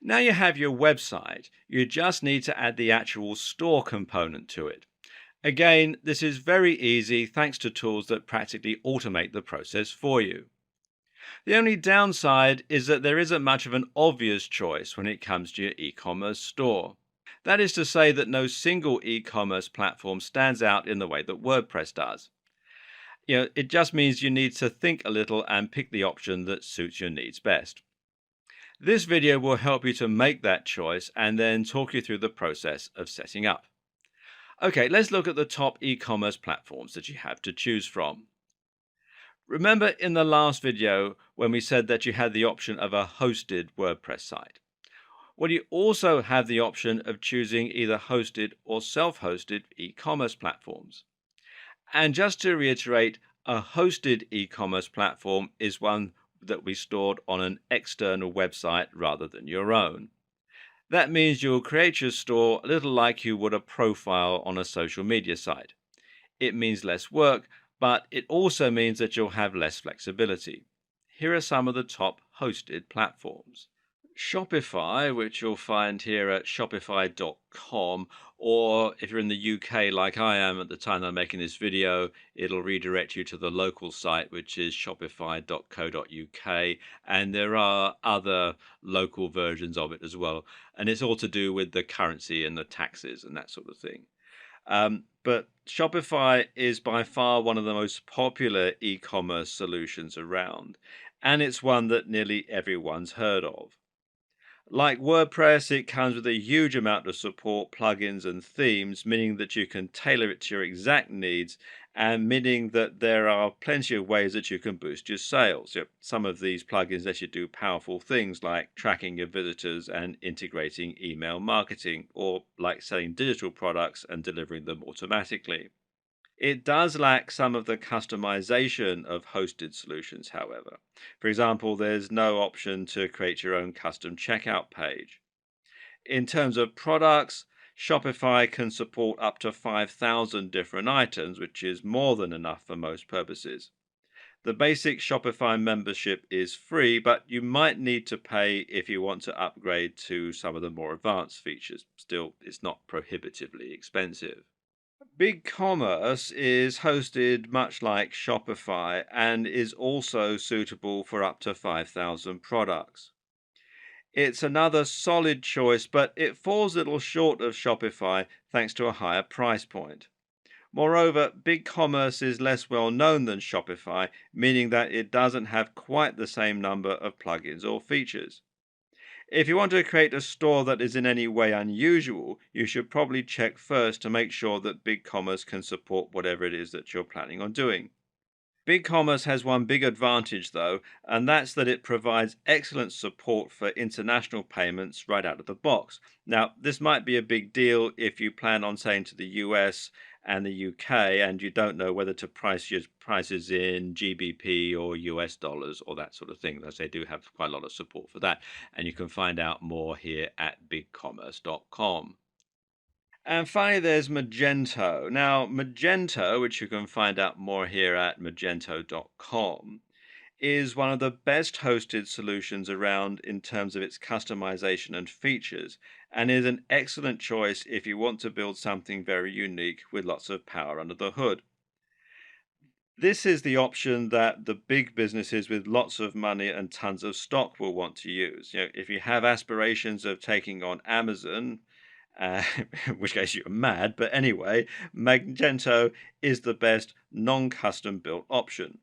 Now you have your website, you just need to add the actual store component to it. Again, this is very easy thanks to tools that practically automate the process for you. The only downside is that there isn't much of an obvious choice when it comes to your e-commerce store. That is to say that no single e-commerce platform stands out in the way that WordPress does. It just means you need to think a little and pick the option that suits your needs best. This video will help you to make that choice and then talk you through the process of setting up. Okay, let's look at the top e-commerce platforms that you have to choose from. Remember in the last video when we said that you had the option of a hosted WordPress site? Well, you also have the option of choosing either hosted or self-hosted e-commerce platforms. And just to reiterate, a hosted e-commerce platform is one that we stored on an external website rather than your own. That means you'll create your store a little like you would a profile on a social media site. It means less work, but it also means that you'll have less flexibility. Here are some of the top hosted platforms. Shopify, which you'll find here at shopify.com, or if you're in the UK like I am at the time I'm making this video, it'll redirect you to the local site, which is shopify.co.uk, and there are other local versions of it as well, and it's all to do with the currency and the taxes and that sort of thing. But Shopify is by far one of the most popular e-commerce solutions around, and it's one that nearly everyone's heard of. Like WordPress, it comes with a huge amount of support, plugins, and themes, meaning that you can tailor it to your exact needs, and meaning that there are plenty of ways that you can boost your sales. Some of these plugins let you do powerful things like tracking your visitors and integrating email marketing, or like selling digital products and delivering them automatically. It does lack some of the customization of hosted solutions, however. For example, there's no option to create your own custom checkout page. In terms of products, Shopify can support up to 5,000 different items, which is more than enough for most purposes. The basic Shopify membership is free, but you might need to pay if you want to upgrade to some of the more advanced features. Still, it's not prohibitively expensive. BigCommerce is hosted much like Shopify and is also suitable for up to 5,000 products. It's another solid choice, but it falls a little short of Shopify thanks to a higher price point. Moreover, BigCommerce is less well known than Shopify, meaning that it doesn't have quite the same number of plugins or features. If you want to create a store that is in any way unusual, you should probably check first to make sure that BigCommerce can support whatever it is that you're planning on doing. BigCommerce has one big advantage though, and that's that it provides excellent support for international payments right out of the box. Now, this might be a big deal if you plan on saying to the US and the UK and you don't know whether to price your prices in GBP or US dollars or that sort of thing, as they do have quite a lot of support for that. And you can find out more here at bigcommerce.com. And finally, there's Magento. Now, Magento, which you can find out more here at magento.com, is one of the best hosted solutions around in terms of its customization and features, and is an excellent choice if you want to build something very unique with lots of power under the hood. This is the option that the big businesses with lots of money and tons of stock will want to use. If you have aspirations of taking on Amazon, uh, in which case you're mad, but anyway, Magento is the best non-custom built option.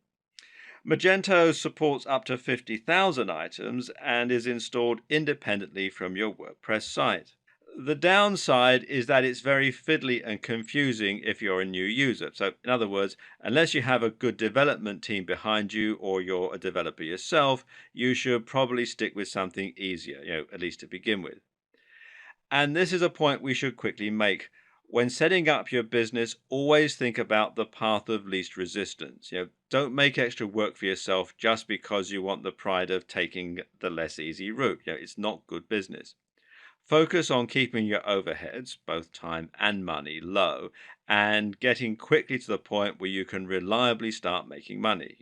Magento supports up to 50,000 items and is installed independently from your WordPress site. The downside is that it's very fiddly and confusing if you're a new user. So, in other words, unless you have a good development team behind you or you're a developer yourself, you should probably stick with something easier, at least to begin with. And this is a point we should quickly make. When setting up your business, always think about the path of least resistance. Don't make extra work for yourself just because you want the pride of taking the less easy route. It's not good business. Focus on keeping your overheads, both time and money, low and getting quickly to the point where you can reliably start making money.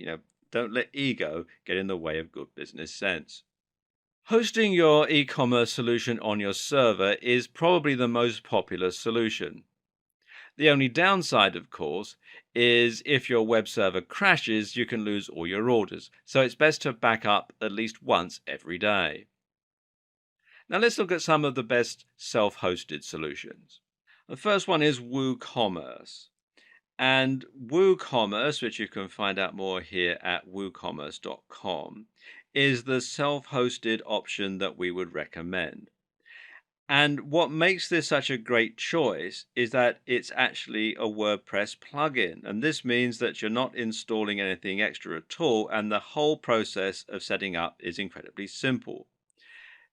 Don't let ego get in the way of good business sense. Hosting your e-commerce solution on your server is probably the most popular solution. The only downside, of course, is if your web server crashes, you can lose all your orders. So it's best to back up at least once every day. Now let's look at some of the best self-hosted solutions. The first one is WooCommerce. And WooCommerce, which you can find out more here at woocommerce.com, is the self-hosted option that we would recommend. And what makes this such a great choice is that it's actually a WordPress plugin. And this means that you're not installing anything extra at all, and the whole process of setting up is incredibly simple.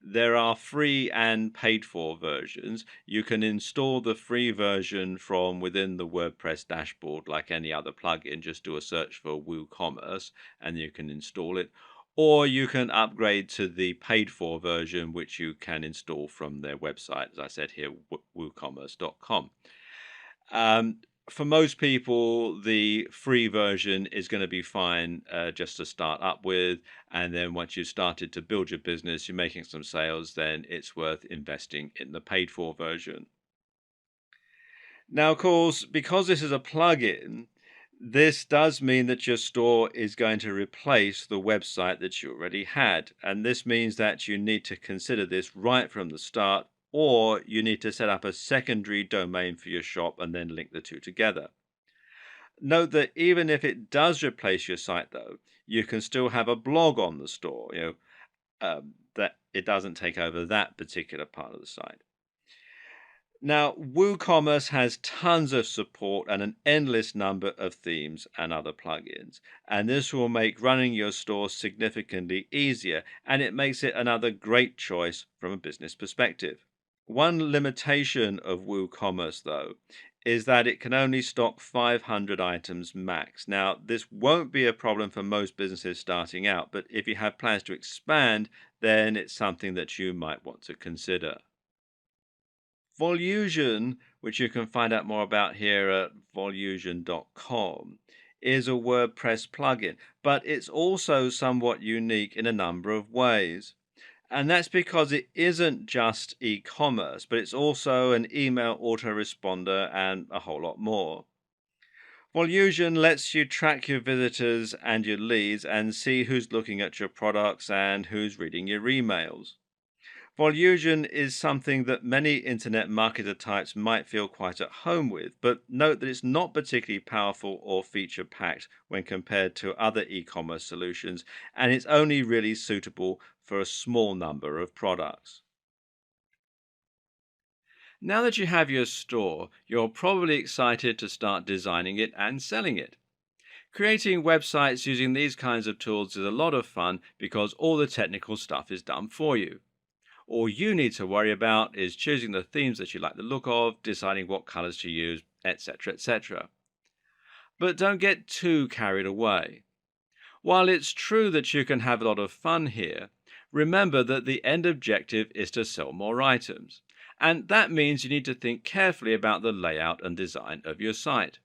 There are free and paid for versions. You can install the free version from within the WordPress dashboard like any other plugin. Just do a search for WooCommerce and you can install it. Or you can upgrade to the paid for version, which you can install from their website, as I said here, woocommerce.com. Um, for most people, the free version is going to be fine just to start up with. And then once you've started to build your business, you're making some sales, then it's worth investing in the paid for version. Now, of course, because this is a plugin, this does mean that your store is going to replace the website that you already had. And this means that you need to consider this right from the start, or you need to set up a secondary domain for your shop and then link the two together. Note that even if it does replace your site, though, you can still have a blog on the store, that it doesn't take over that particular part of the site. Now, WooCommerce has tons of support and an endless number of themes and other plugins. And this will make running your store significantly easier, and it makes it another great choice from a business perspective. One limitation of WooCommerce, though, is that it can only stock 500 items max. Now, this won't be a problem for most businesses starting out, but if you have plans to expand, then it's something that you might want to consider. Volusion, which you can find out more about here at volusion.com, is a WordPress plugin, but it's also somewhat unique in a number of ways. And that's because it isn't just e-commerce, but it's also an email autoresponder and a whole lot more. Volusion lets you track your visitors and your leads and see who's looking at your products and who's reading your emails. Volusion is something that many internet marketer types might feel quite at home with, but note that it's not particularly powerful or feature packed when compared to other e commerce solutions, and it's only really suitable for a small number of products. Now that you have your store, you're probably excited to start designing it and selling it. Creating websites using these kinds of tools is a lot of fun because all the technical stuff is done for you. All you need to worry about is choosing the themes that you like the look of, deciding what colors to use, etc., etc. But don't get too carried away. While it's true that you can have a lot of fun here, remember that the end objective is to sell more items. And that means you need to think carefully about the layout and design of your site.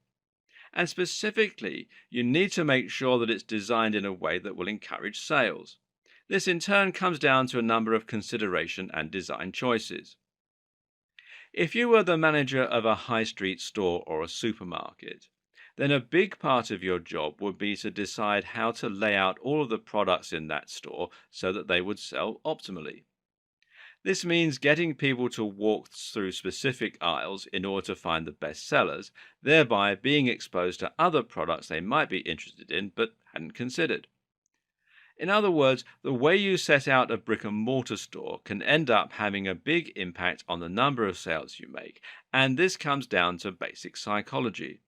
And specifically, you need to make sure that it's designed in a way that will encourage sales. This in turn comes down to a number of consideration and design choices. If you were the manager of a high street store or a supermarket, then a big part of your job would be to decide how to lay out all of the products in that store so that they would sell optimally. This means getting people to walk through specific aisles in order to find the best sellers, thereby being exposed to other products they might be interested in but hadn't considered. In other words, the way you set out a brick and mortar store can end up having a big impact on the number of sales you make, and this comes down to basic psychology.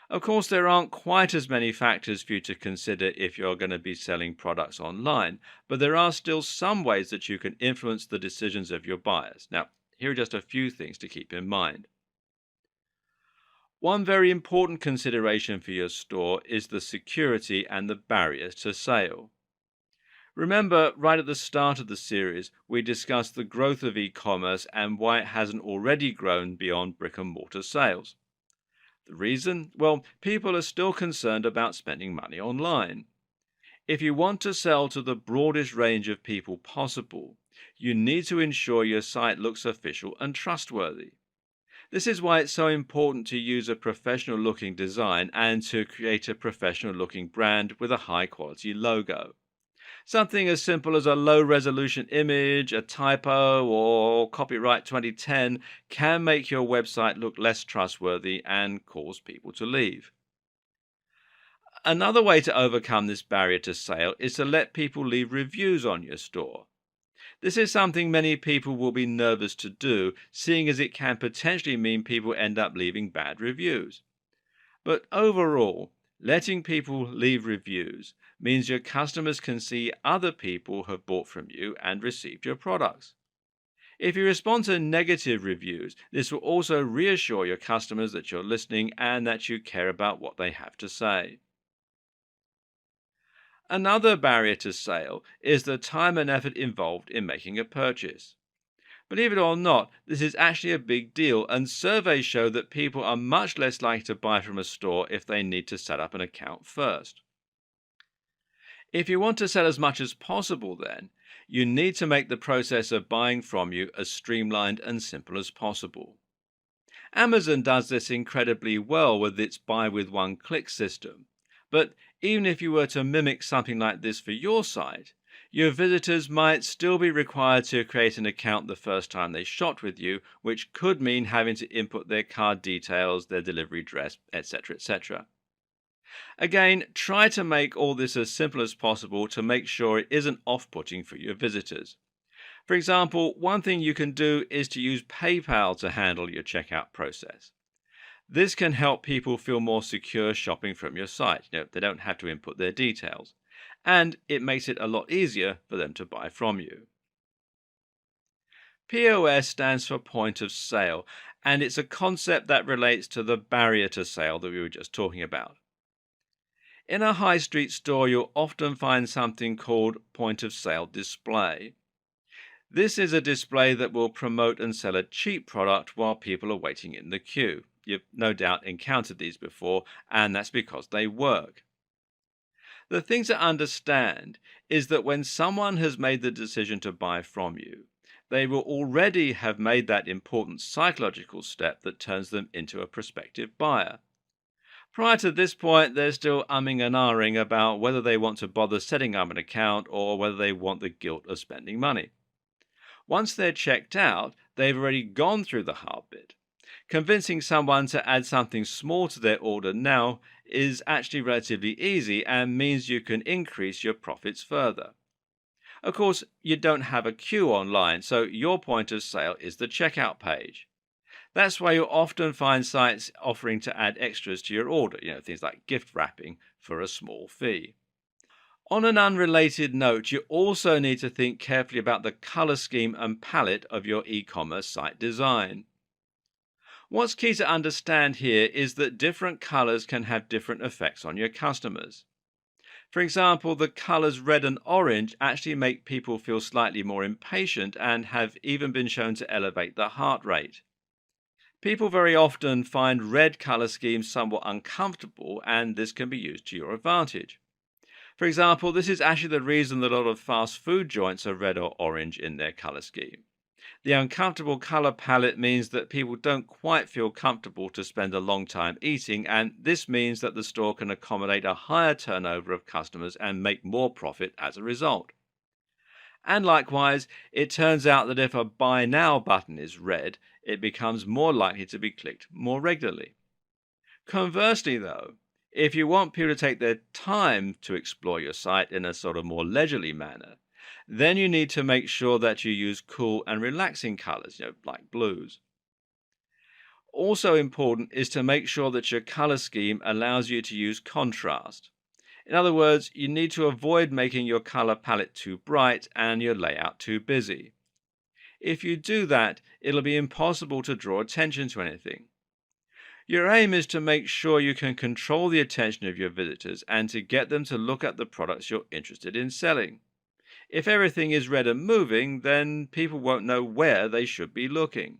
Of course, there aren't quite as many factors for you to consider if you're going to be selling products online, but there are still some ways that you can influence the decisions of your buyers. Now, here are just a few things to keep in mind. One very important consideration for your store is the security and the barriers to sale. Remember, right at the start of the series, we discussed the growth of e-commerce and why it hasn't already grown beyond brick and mortar sales. The reason? Well, people are still concerned about spending money online. If you want to sell to the broadest range of people possible, you need to ensure your site looks official and trustworthy. This is why it's so important to use a professional looking design and to create a professional looking brand with a high quality logo. Something as simple as a low resolution image, a typo, or copyright 2010 can make your website look less trustworthy and cause people to leave. Another way to overcome this barrier to sale is to let people leave reviews on your store. This is something many people will be nervous to do, seeing as it can potentially mean people end up leaving bad reviews. But overall, letting people leave reviews means your customers can see other people have bought from you and received your products. If you respond to negative reviews, this will also reassure your customers that you're listening and that you care about what they have to say. Another barrier to sale is the time and effort involved in making a purchase. Believe it or not, this is actually a big deal, and surveys show that people are much less likely to buy from a store if they need to set up an account first. If you want to sell as much as possible, then you need to make the process of buying from you as streamlined and simple as possible. Amazon does this incredibly well with its buy with one click system. But even if you were to mimic something like this for your site, your visitors might still be required to create an account the first time they shop with you, which could mean having to input their card details, their delivery address, etc. etc. Again, try to make all this as simple as possible to make sure it isn't off putting for your visitors. For example, one thing you can do is to use PayPal to handle your checkout process. This can help people feel more secure shopping from your site. They don't have to input their details. And it makes it a lot easier for them to buy from you. POS stands for point of sale, and it's a concept that relates to the barrier to sale that we were just talking about. In a high street store, you'll often find something called point of sale display. This is a display that will promote and sell a cheap product while people are waiting in the queue. You've no doubt encountered these before, and that's because they work. The thing to understand is that when someone has made the decision to buy from you, they will already have made that important psychological step that turns them into a prospective buyer. Prior to this point, they're still umming and ahhing about whether they want to bother setting up an account or whether they want the guilt of spending money. Once they're checked out, they've already gone through the hard bit. Convincing someone to add something small to their order now is actually relatively easy and means you can increase your profits further. Of course, you don't have a queue online, so your point of sale is the checkout page. That's why you'll often find sites offering to add extras to your order, things like gift wrapping for a small fee. On an unrelated note, you also need to think carefully about the color scheme and palette of your e-commerce site design. What's key to understand here is that different colors can have different effects on your customers. For example, the colors red and orange actually make people feel slightly more impatient and have even been shown to elevate the heart rate. People very often find red color schemes somewhat uncomfortable, and this can be used to your advantage. For example, this is actually the reason that a lot of fast food joints are red or orange in their color scheme. The uncomfortable color palette means that people don't quite feel comfortable to spend a long time eating, and this means that the store can accommodate a higher turnover of customers and make more profit as a result. And likewise, it turns out that if a buy now button is red, it becomes more likely to be clicked more regularly. Conversely, though, if you want people to take their time to explore your site in a sort of more leisurely manner, then you need to make sure that you use cool and relaxing colors, like blues. Also important is to make sure that your color scheme allows you to use contrast. In other words, you need to avoid making your color palette too bright and your layout too busy. If you do that, it'll be impossible to draw attention to anything. Your aim is to make sure you can control the attention of your visitors and to get them to look at the products you're interested in selling. If everything is red and moving, then people won't know where they should be looking.